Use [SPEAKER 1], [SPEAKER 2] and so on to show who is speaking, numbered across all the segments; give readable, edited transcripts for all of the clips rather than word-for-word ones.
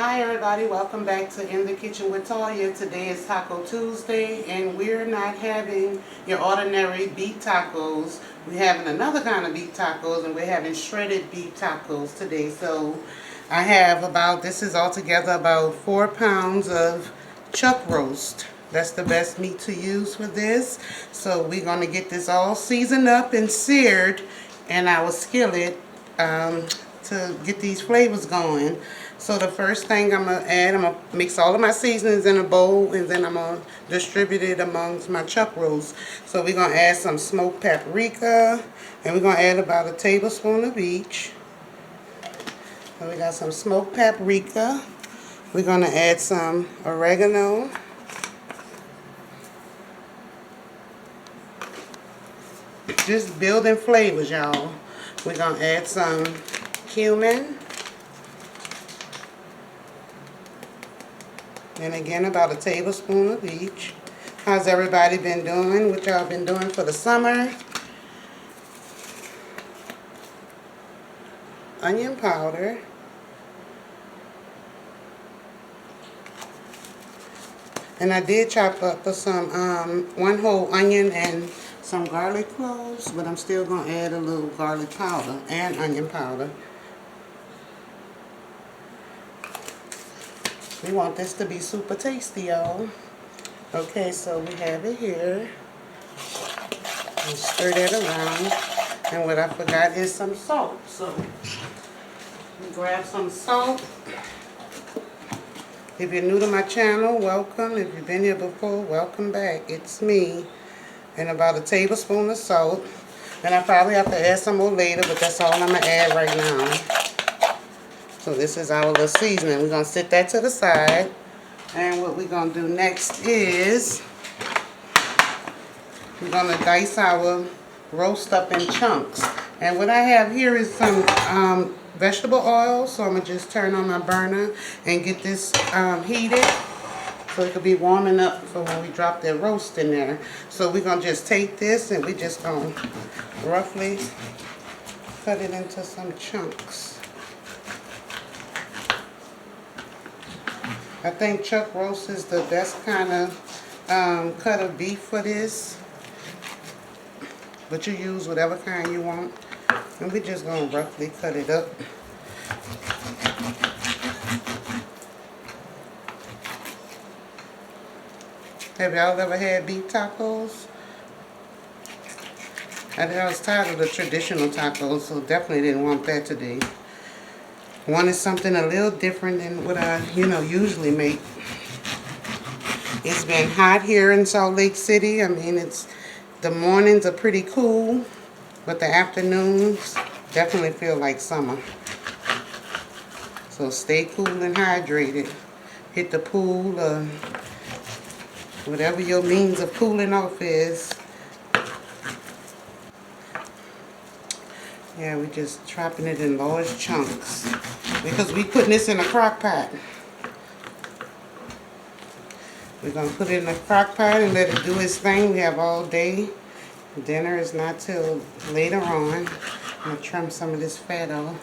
[SPEAKER 1] Hi everybody, welcome back to In the Kitchen with Toya. Today is Taco Tuesday and we're not having your ordinary beef tacos. We're having another kind of beef tacos and we're having shredded beef tacos today. So I have this is altogether about 4 pounds of chuck roast. That's the best meat to use for this. So we're going to get this all seasoned up and seared in our skillet to get these flavors going. So the first thing I'm going to mix all of my seasonings in a bowl, and then I'm going to distribute it amongst my chuck roast. So we're going to add some smoked paprika, and we're going to add about a tablespoon of each. So we got some smoked paprika. We're going to add some oregano. Just building flavors, y'all. We're going to add some cumin. And again, about a tablespoon of each. How's everybody been doing? What y'all been doing for the summer? Onion powder. And I did chop up some one whole onion and some garlic cloves, but I'm still going to add a little garlic powder and onion powder. We want this to be super tasty, y'all. Okay, so we have it here. And stir that around. And what I forgot is some salt. So we grab some salt. If you're new to my channel, welcome. If you've been here before, welcome back. It's me. And about a tablespoon of salt. And I probably have to add some more later, but that's all I'm going to add right now. So this is our little seasoning. We're going to set that to the side. And what we're going to do next is we're going to dice our roast up in chunks. And what I have here is some vegetable oil. So I'm going to just turn on my burner and get this heated. So it could be warming up for when we drop that roast in there. So we're going to just take this and we're just going to roughly cut it into some chunks. I think chuck roast is the best kind of cut of beef for this. But you use whatever kind you want. And we're just going to roughly cut it up. Have y'all ever had beef tacos? I was tired of the traditional tacos, so definitely didn't want that today. Wanted something a little different than what I, usually make. It's been hot here in Salt Lake City. I mean, the mornings are pretty cool, but the afternoons definitely feel like summer. So stay cool and hydrated. Hit the pool, whatever your means of cooling off is. Yeah, we're just chopping it in large chunks because we're putting this in a crock pot. We're going to put it in a crock pot and let it do its thing. We have all day. Dinner is not till later on. I'm going to trim some of this fat off.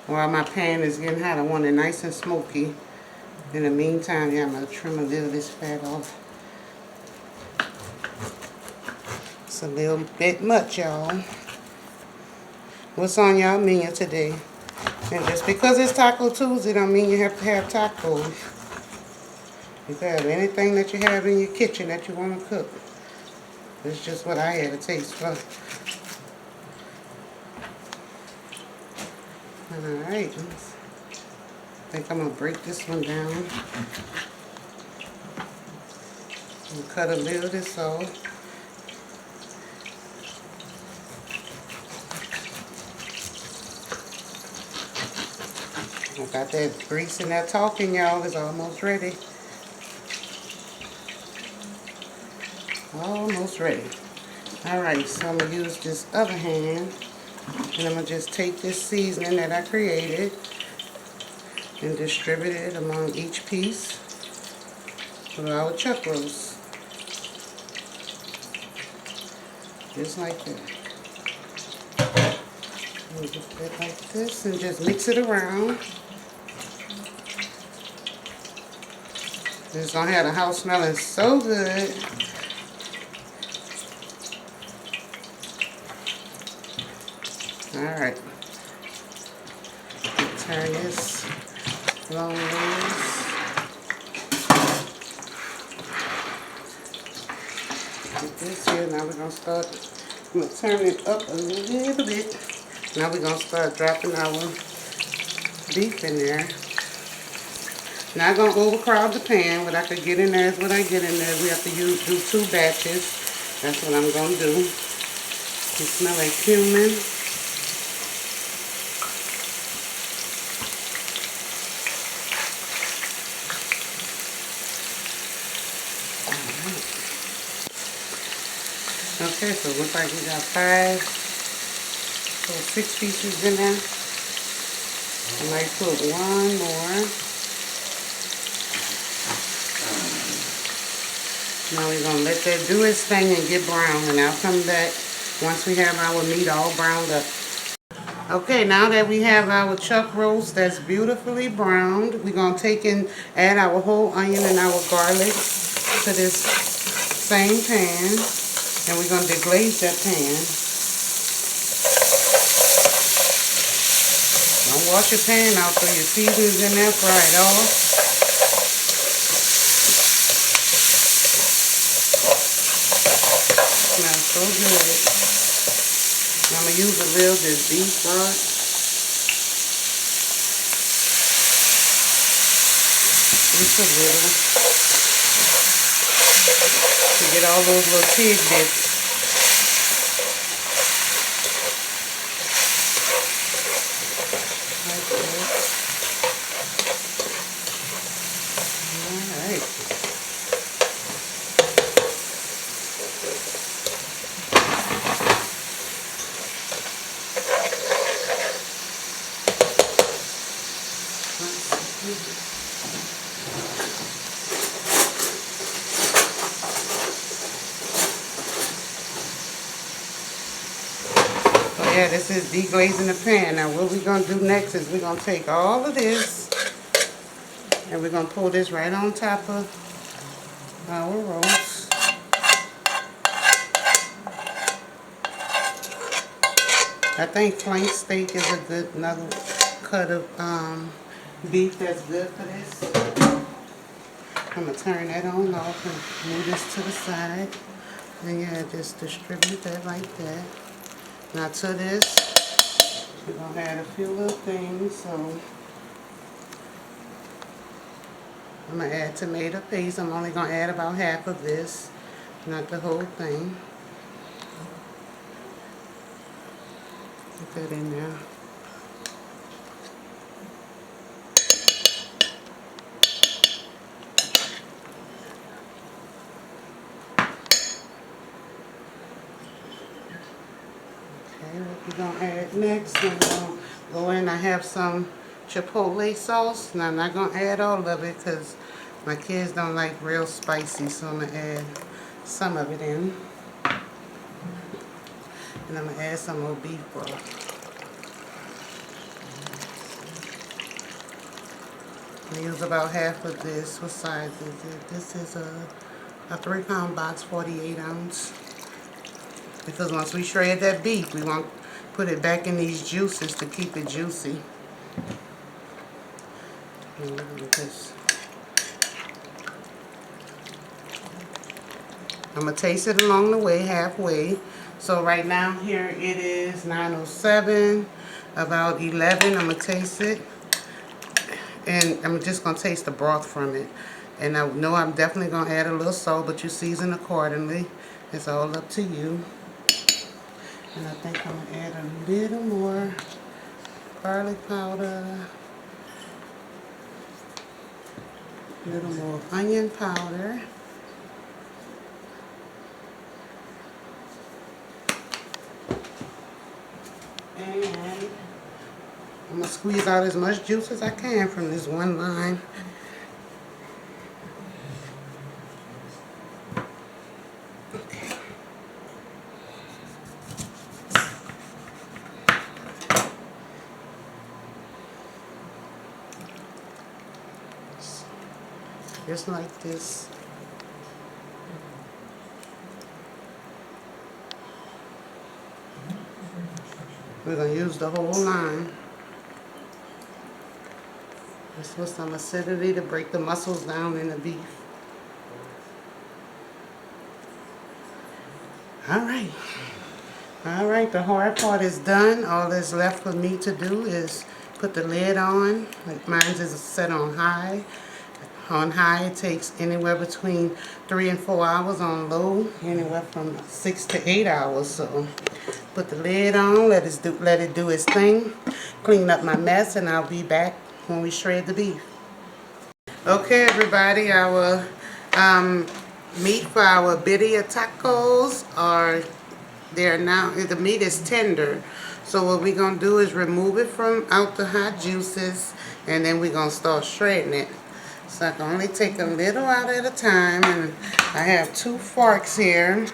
[SPEAKER 1] While my pan is getting hot, I want it nice and smoky. In the meantime, yeah, I'm going to trim a little of this fat off. It's a little bit much, y'all. What's on y'all menu today? And just because it's Taco Tuesday don't mean you have to have tacos. You can have anything that you have in your kitchen that you want to cook. It's just what I had a taste for. Alright, I think I'm going to break this one down. And cut a little of this off. I got that grease in that talking, y'all. It's almost ready. Almost ready. Alright, so I'm going to use this other hand. And I'm going to just take this seasoning that I created and distribute it among each piece for our chuck roast. Just like that. And just do it like this and just mix it around. It's gonna have the house smelling so good. Alright. Turn this long ways. Get this here. Now we're gonna start. I'm gonna turn it up a little bit. Now we're gonna start dropping our beef in there. Not gonna overcrowd the pan. What I could get in there is what I get in there. We have to do 2 batches. That's what I'm gonna do. It smells like cumin. Okay, so it looks like we got 5 or 6 pieces in there. I might put 1 more. Now we're going to let that do its thing and get brown. And I'll come back once we have our meat all browned up. Okay, now that we have our chuck roast that's beautifully browned, we're going to take and add our whole onion and our garlic to this same pan. And we're going to deglaze that pan. Don't wash your pan out so your seasoning's in there, fry it off. Smells so good. I'm going to use a little of this beef broth. Just a little. To get all those little pig bits. Like that. Alright. Yeah, this is deglazing the pan. Now what we're going to do next is we're going to take all of this and we're going to pour this right on top of our roast. I think flank steak is a good another cut of beef that's good for this. I'm going to turn that on off and move this to the side. And yeah, just distribute that like that. Now to this, we're going to add a few little things. So I'm going to add tomato paste. I'm only going to add about half of this, not the whole thing. Put that in there. What we're going to add next, we're going to go in. I have some chipotle sauce. Now I'm not going to add all of it because my kids don't like real spicy, so I'm going to add some of it in. And I'm going to add some more beef broth. I use about half of this. What size is it? This is a 3-pound box, 48 ounce. Because once we shred that beef, we want to put it back in these juices to keep it juicy. And look at this. I'm going to taste it along the way, halfway. So right now, here it is 9:07, about 11. I'm going to taste it. And I'm just going to taste the broth from it. And I know I'm definitely going to add a little salt, but you season accordingly. It's all up to you. And I think I'm going to add a little more garlic powder, a little more onion powder, and I'm going to squeeze out as much juice as I can from this one line. just like this. We're going to use the whole line. This was some acidity to break the muscles down in the beef. Alright. Alright, the hard part is done. All that's left for me to do is put the lid on. Like mine is set on high. On high it takes anywhere between 3 and 4 hours. On low, anywhere from 6 to 8 hours. So put the lid on, let it do its thing. Clean up my mess, and I'll be back when we shred the beef. Okay, everybody, our meat for our Birria Tacos are there now. The meat is tender. So what we're going to do is remove it from out the hot juices, and then we're going to start shredding it. So I can only take a little out at a time, and I have 2 forks here.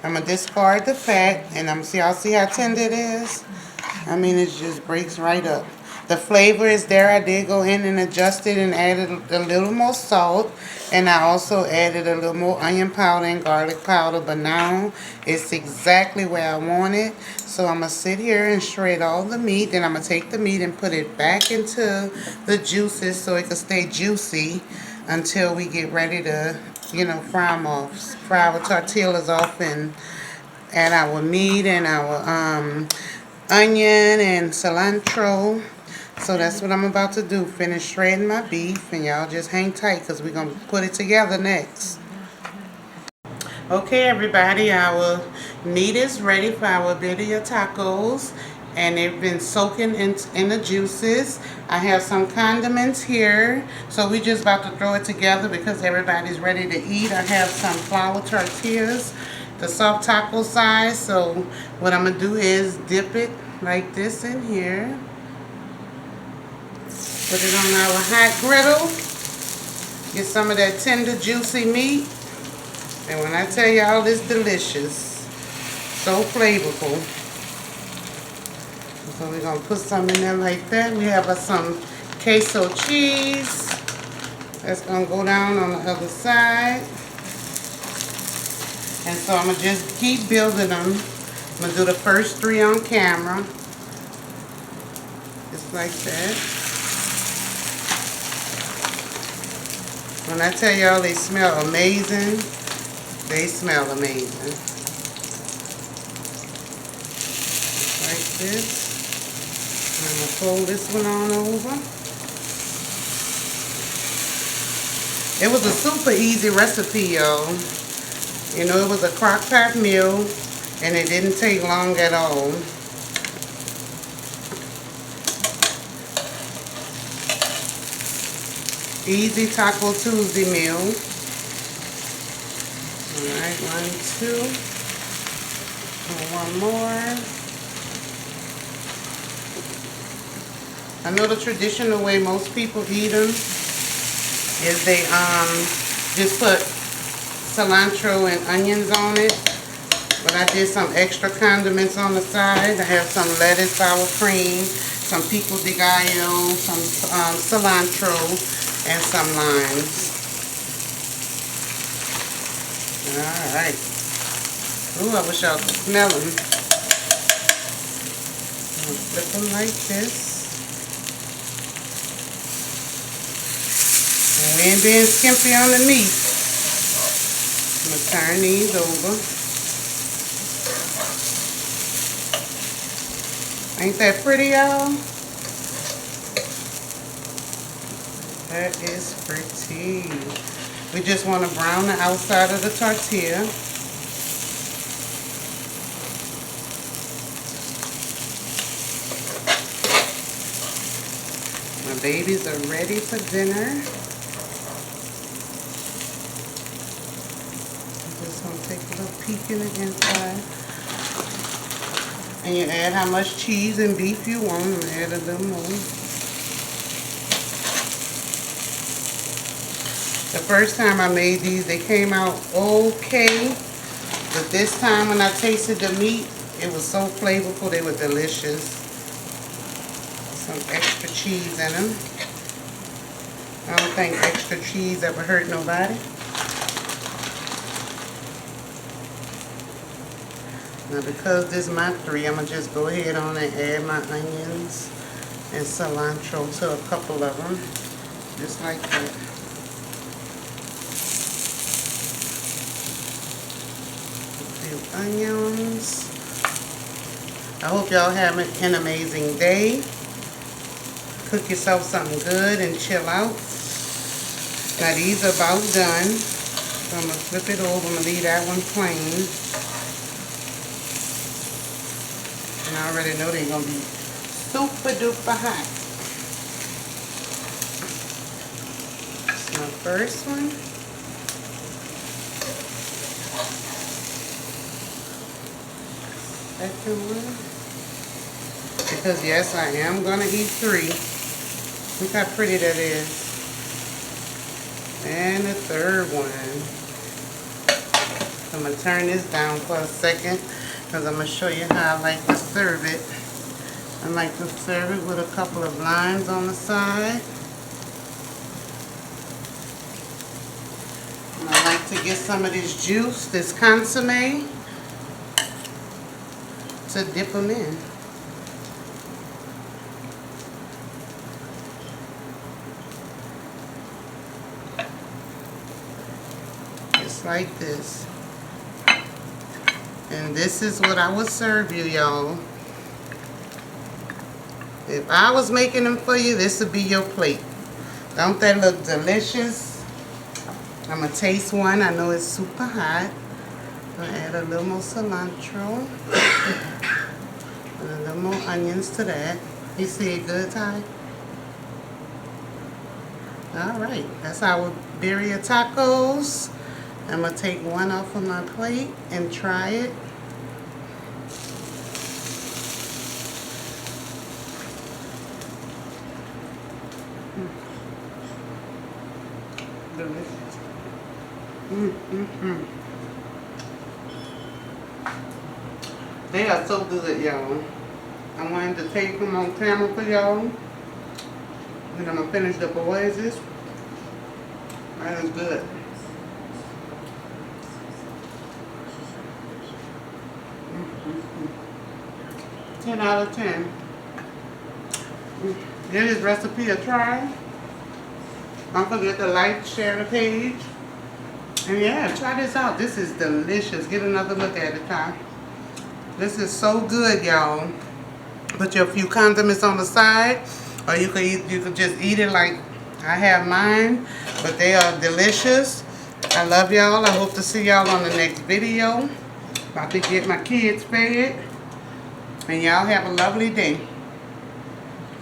[SPEAKER 1] I'm going to discard the fat, and y'all see how tender it is? I mean, it just breaks right up. The flavor is there. I did go in and adjust it and added a little more salt, and I also added a little more onion powder and garlic powder, but now it's exactly where I want it. So I'm going to sit here and shred all the meat. Then I'm going to take the meat and put it back into the juices so it can stay juicy until we get ready to, you know, fry them off. Fry our tortillas off and add our meat and our onion and cilantro. So that's what I'm about to do. Finish shredding my beef, and y'all just hang tight because we're going to put it together next. Okay, everybody, our meat is ready for our Birria Tacos, and they've been soaking in the juices. I have some condiments here, so we just about to throw it together because everybody's ready to eat. I have some flour tortillas, the soft taco size. So what I'm going to do is dip it like this in here. Put it on our hot griddle. Get some of that tender, juicy meat. And when I tell y'all, it's delicious. So flavorful. So we're going to put some in there like that. We have some queso cheese. That's going to go down on the other side. And so I'm going to just keep building them. I'm going to do the first 3 on camera. Just like that. When I tell y'all they smell amazing, they smell amazing. Just like this. I'm going to fold this one on over. It was a super easy recipe, y'all. You know, it was a crock pot meal, and it didn't take long at all. Easy Taco Tuesday meal. Alright, 1, 2. And 1 more. I know the traditional way most people eat them is they just put cilantro and onions on it. But I did some extra condiments on the side. I have some lettuce, sour cream, some pico de gallo, some cilantro, and some limes. Alright. Ooh, I wish y'all could smell them. I'm going to flip them like this. And we ain't being skimpy on the meat. I'm going to turn these over. Ain't that pretty, y'all? That is pretty. We just want to brown the outside of the tortilla. My babies are ready for dinner. I'm just going to take a little peek in the inside. And you add how much cheese and beef you want, and add a little more. The first time I made these, they came out okay. But this time when I tasted the meat, it was so flavorful, they were delicious. Some extra cheese in them. I don't think extra cheese ever hurt nobody. Now because this is my 3, I'm going to just go ahead on and add my onions and cilantro to a couple of them. Just like that. A few onions. I hope y'all have an amazing day. Cook yourself something good and chill out. Now these are about done. So I'm going to flip it over. I'm going to leave that one plain. And I already know they're going to be super duper hot. That's my first one. Second one. Because yes, I am going to eat 3. Look how pretty that is. And the third one. I'm going to turn this down for a second because I'm going to show you how I like to serve it. I like to serve it with a couple of lines on the side. And I like to get some of this juice, this consommé, to dip them in. Like this. And this is what I would serve you, y'all. If I was making them for you, this would be your plate. Don't that look delicious? I'm going to taste one. I know it's super hot. I'm going to add a little more cilantro. And a little more onions to that. You see it good, Ty? Alright. That's our Birria Tacos. I'm going to take one off of my plate and try it. Delicious. They are so good, y'all. I wanted to take them on camera for y'all. And I'm going to finish the boys. That is good. 10 out of 10. Give this recipe a try. Don't forget to like, share the page. And yeah, try this out. This is delicious. Get another look at it, Ty. This is so good, y'all. Put your few condiments on the side, or you could just eat it like I have mine. But they are delicious. I love y'all. I hope to see y'all on the next video. About to get my kids fed. And y'all have a lovely day.